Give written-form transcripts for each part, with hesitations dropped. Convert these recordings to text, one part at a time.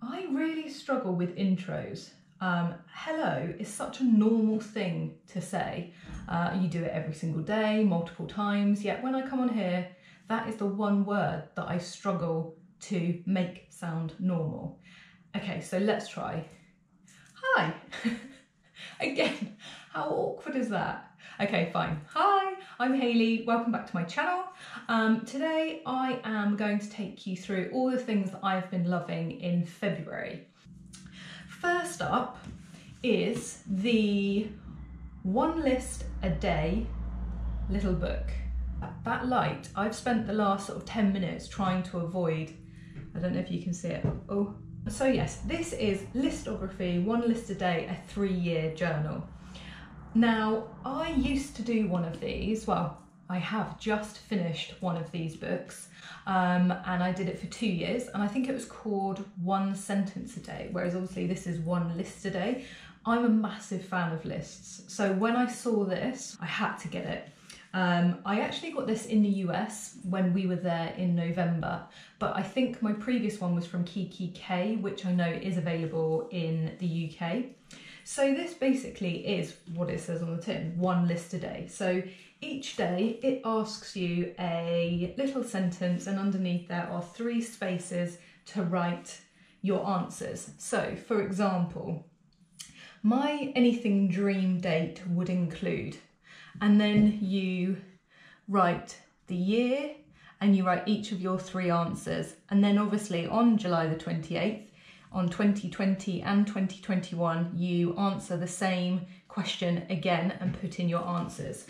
I really struggle with intros. Hello is such a normal thing to say. You do it every single day, multiple times, yet when I come on here, that is the one word that I struggle to make sound normal. Okay, so let's try. Hi. Again, how awkward is that? Okay, fine. Hi, I'm Hayley. Welcome back to my channel. Today I am going to take you through all the things that I've been loving in February. First up is the one list a day little book. That light, I've spent the last sort of 10 minutes trying to avoid. I don't know if you can see it. Oh. So yes, this is Listography, one list a day, a 3-year journal. Now, I used to do one of these, well, I have just finished one of these books, and I did it for 2 years, and I think it was called One Sentence a Day, whereas obviously this is one list a day. I'm a massive fan of lists, so when I saw this, I had to get it. I actually got this in the US when we were there in November, but I think my previous one was from Kiki K, which I know is available in the UK. So this basically is what it says on the tin, one list a day. So each day it asks you a little sentence, and underneath there are 3 spaces to write your answers. So for example, my anything dream date would include, and then you write the year and you write each of your 3 answers. And then obviously on July the 28th, on 2020 and 2021, you answer the same question again and put in your answers.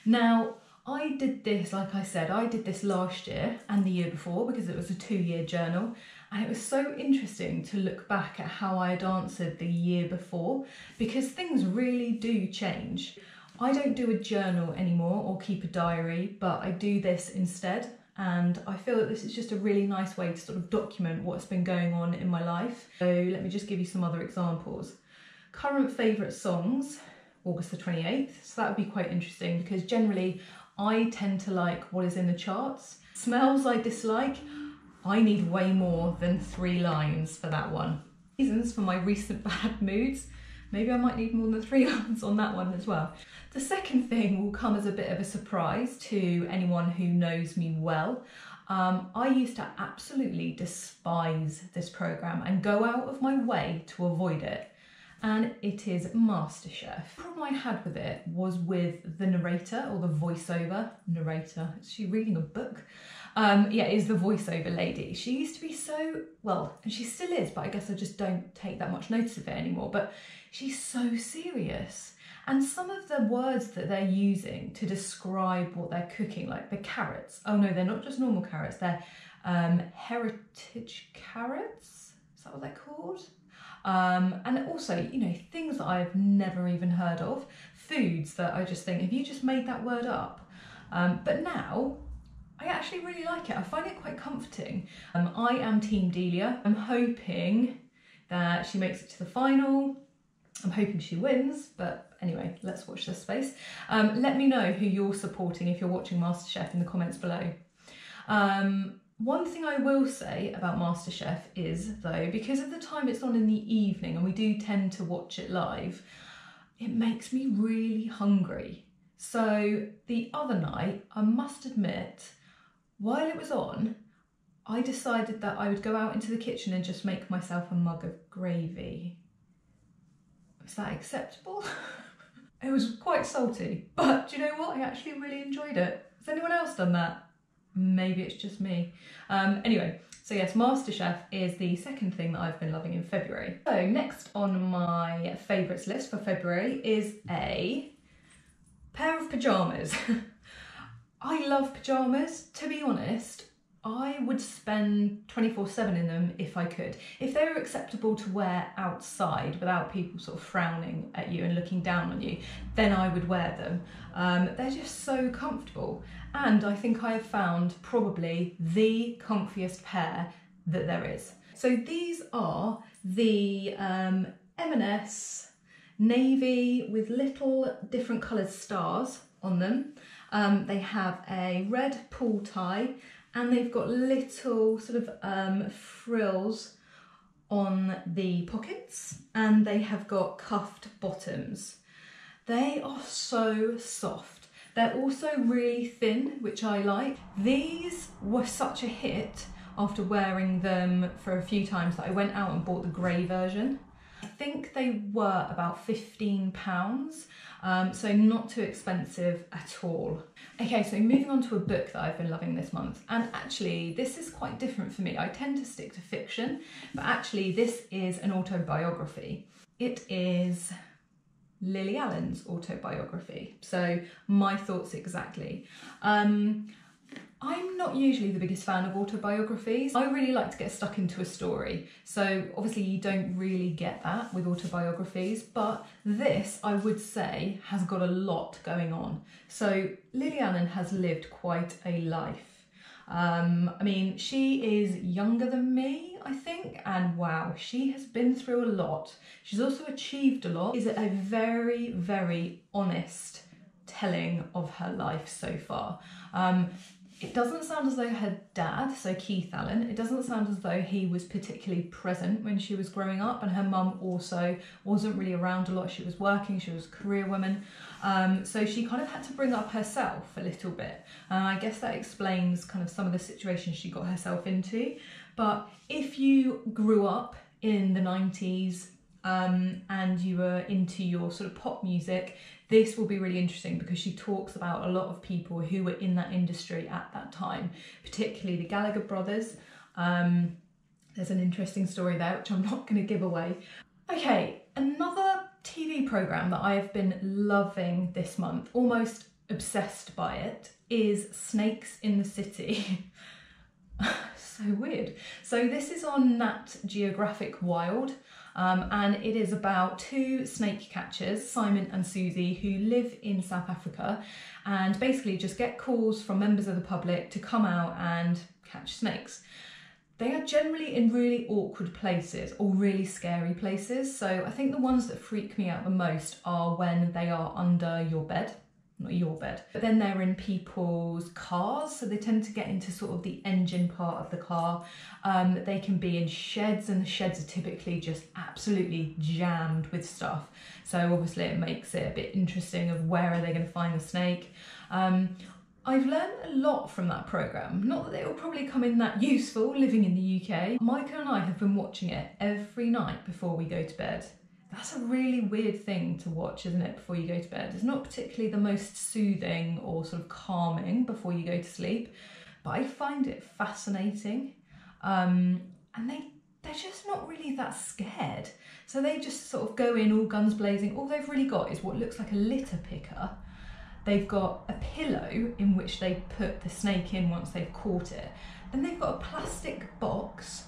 Now, I did this, like I said, I did this last year and the year before because it was a 2-year journal. And it was so interesting to look back at how I had answered the year before, because things really do change. I don't do a journal anymore or keep a diary, but I do this instead. And I feel that this is just a really nice way to sort of document what's been going on in my life. So let me just give you some other examples. Current favourite songs, August the 28th. So that would be quite interesting because generally I tend to like what is in the charts. Smells I dislike. I need way more than 3 lines for that one. Reasons for my recent bad moods. Maybe I might need more than 3 lines on that one as well. The second thing will come as a bit of a surprise to anyone who knows me well. I used to absolutely despise this programme and go out of my way to avoid it. And it is MasterChef. The problem I had with it was with the narrator or the voiceover narrator. Is she reading a book? Yeah, is the voiceover lady. She used to be so, well, and she still is, but I guess I just don't take that much notice of it anymore. But she's so serious. And some of the words that they're using to describe what they're cooking, like the carrots. Oh no, they're not just normal carrots. They're heritage carrots. Is that what they're called? And also, you know, things that I've never even heard of. Foods that I just think, have you just made that word up? But now, I actually really like it. I find it quite comforting. I am Team Delia. I'm hoping that she makes it to the final. I'm hoping she wins, but anyway, let's watch this space. Let me know who you're supporting if you're watching MasterChef in the comments below. One thing I will say about MasterChef is, though, because of the time it's on in the evening and we do tend to watch it live, it makes me really hungry. So the other night, I must admit, while it was on, I decided that I would go out into the kitchen and just make myself a mug of gravy. Is that acceptable? It was quite salty, but do you know what? I actually really enjoyed it. Has anyone else done that? Maybe it's just me. Anyway, so yes, MasterChef is the second thing that I've been loving in February. So next on my favourites list for February is a pair of pyjamas. I love pyjamas. To be honest, I would spend 24/7 in them if I could. If they were acceptable to wear outside without people sort of frowning at you and looking down on you, then I would wear them. They're just so comfortable. And I think I have found probably the comfiest pair that there is. So these are the M&S navy with little different coloured stars on them. They have a red pull tie, and they've got little sort of frills on the pockets, and they have got cuffed bottoms. They are so soft. They're also really thin, which I like. These were such a hit after wearing them for a few times that I went out and bought the grey version. I think they were about £15, so not too expensive at all. Okay, so moving on to a book that I've been loving this month, and actually this is quite different for me. I tend to stick to fiction, but actually this is an autobiography. It is Lily Allen's autobiography, so my thoughts exactly. I'm not usually the biggest fan of autobiographies. I really like to get stuck into a story. So obviously you don't really get that with autobiographies, but this, I would say, has got a lot going on. So Lily Allen has lived quite a life. I mean, she is younger than me, I think, and wow, she has been through a lot. She's also achieved a lot. Is it a very, very honest telling of her life so far? It doesn't sound as though her dad, so Keith Allen, it doesn't sound as though he was particularly present when she was growing up, and her mum also wasn't really around a lot. She was working, she was a career woman, so she kind of had to bring up herself a little bit. I guess that explains kind of some of the situations she got herself into. But if you grew up in the 90s and you were into your sort of pop music, this will be really interesting because she talks about a lot of people who were in that industry at that time, particularly the Gallagher brothers. There's an interesting story there, which I'm not going to give away. Okay, another TV programme that I have been loving this month, almost obsessed by it, is Snakes in the City. So weird. So this is on Nat Geographic Wild. And it is about two snake catchers, Simon and Susie, who live in South Africa and basically just get calls from members of the public to come out and catch snakes. They are generally in really awkward places or really scary places. So I think the ones that freak me out the most are when they are under your bed. Not your bed, but then they're in people's cars, so they tend to get into sort of the engine part of the car. They can be in sheds, and the sheds are typically just absolutely jammed with stuff, so obviously it makes it a bit interesting of where are they going to find the snake. I've learned a lot from that programme, not that it will probably come in that useful living in the UK. Michael and I have been watching it every night before we go to bed. That's a really weird thing to watch, isn't it, before you go to bed? It's not particularly the most soothing or sort of calming before you go to sleep, but I find it fascinating. And they're just not really that scared. So they just sort of go in all guns blazing. All they've really got is what looks like a litter picker. They've got a pillow in which they put the snake in once they've caught it. Then they've got a plastic box,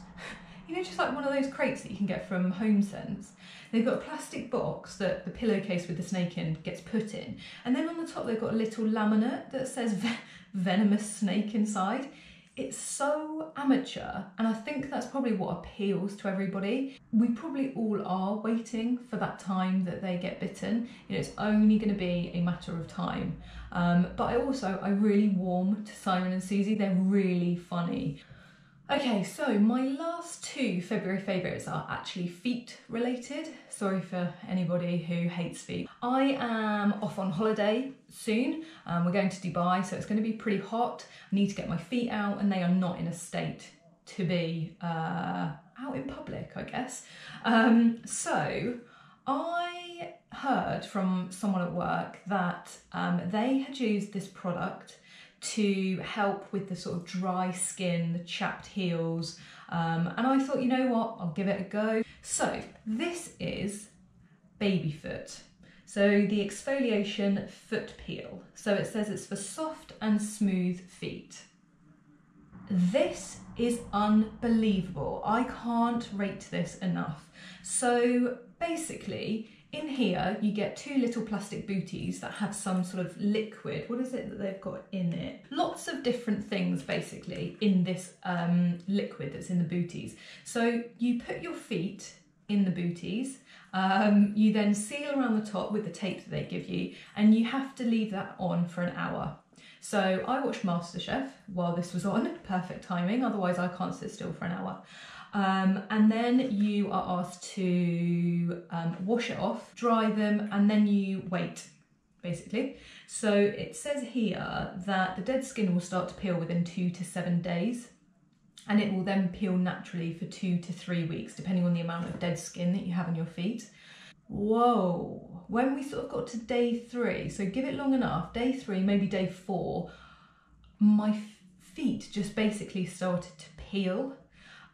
you know, just like one of those crates that you can get from HomeSense. They've got a plastic box that the pillowcase with the snake in gets put in. And then on the top they've got a little laminate that says venomous snake inside. It's so amateur, and I think that's probably what appeals to everybody. We probably all are waiting for that time that they get bitten. You know, it's only going to be a matter of time. But I really warm to Simon and Susie. They're really funny. Okay, so my last two February favourites are actually feet related. Sorry for anybody who hates feet. I am off on holiday soon. We're going to Dubai, so it's going to be pretty hot. I need to get my feet out, and they are not in a state to be out in public, I guess. So I heard from someone at work that they had used this product to help with the sort of dry skin, the chapped heels, and I thought, you know what, I'll give it a go. So this is baby foot. So the exfoliation foot peel. So it says it's for soft and smooth feet. This is unbelievable. I can't rate this enough. So basically, in here, you get two little plastic booties that have some sort of liquid. What is it that they've got in it? Lots of different things, basically, in this liquid that's in the booties. So you put your feet in the booties. You then seal around the top with the tape that they give you, and you have to leave that on for an hour. So I watched MasterChef while this was on, perfect timing, otherwise I can't sit still for an hour. And then you are asked to wash it off, dry them, and then you wait, basically. So it says here that the dead skin will start to peel within 2 to 7 days, and it will then peel naturally for 2 to 3 weeks, depending on the amount of dead skin that you have on your feet. Whoa, when we sort of got to day 3, so give it long enough, day 3, maybe day 4, my feet just basically started to peel.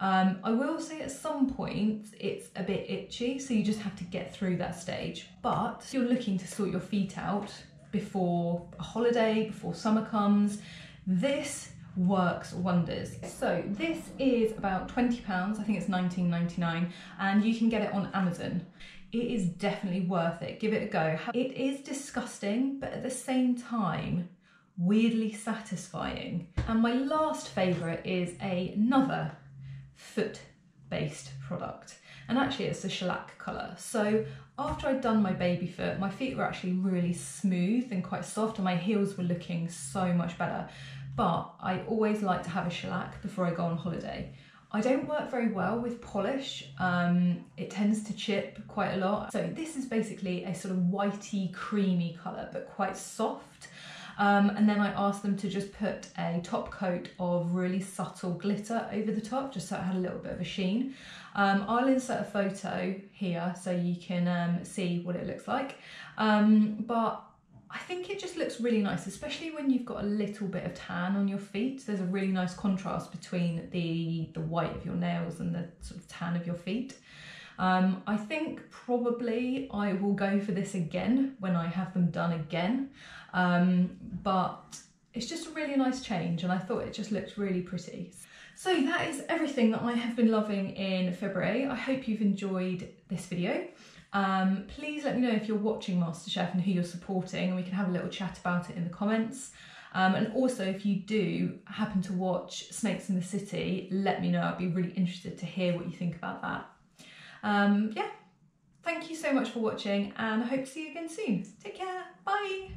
I will say at some point it's a bit itchy, so you just have to get through that stage. But if you're looking to sort your feet out before a holiday, before summer comes, this works wonders. So this is about £20, I think it's £19.99, and you can get it on Amazon. It is definitely worth it, give it a go. It is disgusting, but at the same time, weirdly satisfying. And my last favourite is another foot-based product, and actually it's the shellac colour. So after I'd done my baby foot, my feet were actually really smooth and quite soft, and my heels were looking so much better. But I always like to have a shellac before I go on holiday. I don't work very well with polish, it tends to chip quite a lot. So this is basically a sort of whitey creamy colour, but quite soft. And then I asked them to just put a top coat of really subtle glitter over the top, just so it had a little bit of a sheen. I'll insert a photo here so you can see what it looks like. But I think it just looks really nice, especially when you've got a little bit of tan on your feet. There's a really nice contrast between the white of your nails and the sort of tan of your feet. I think probably I will go for this again when I have them done again, but it's just a really nice change, and I thought it just looks really pretty. So that is everything that I have been loving in February. I hope you've enjoyed this video. Please let me know if you're watching MasterChef and who you're supporting, and we can have a little chat about it in the comments. And also, if you do happen to watch Snakes in the City, let me know. I'd be really interested to hear what you think about that. Yeah, thank you so much for watching, and I hope to see you again soon. Take care, bye.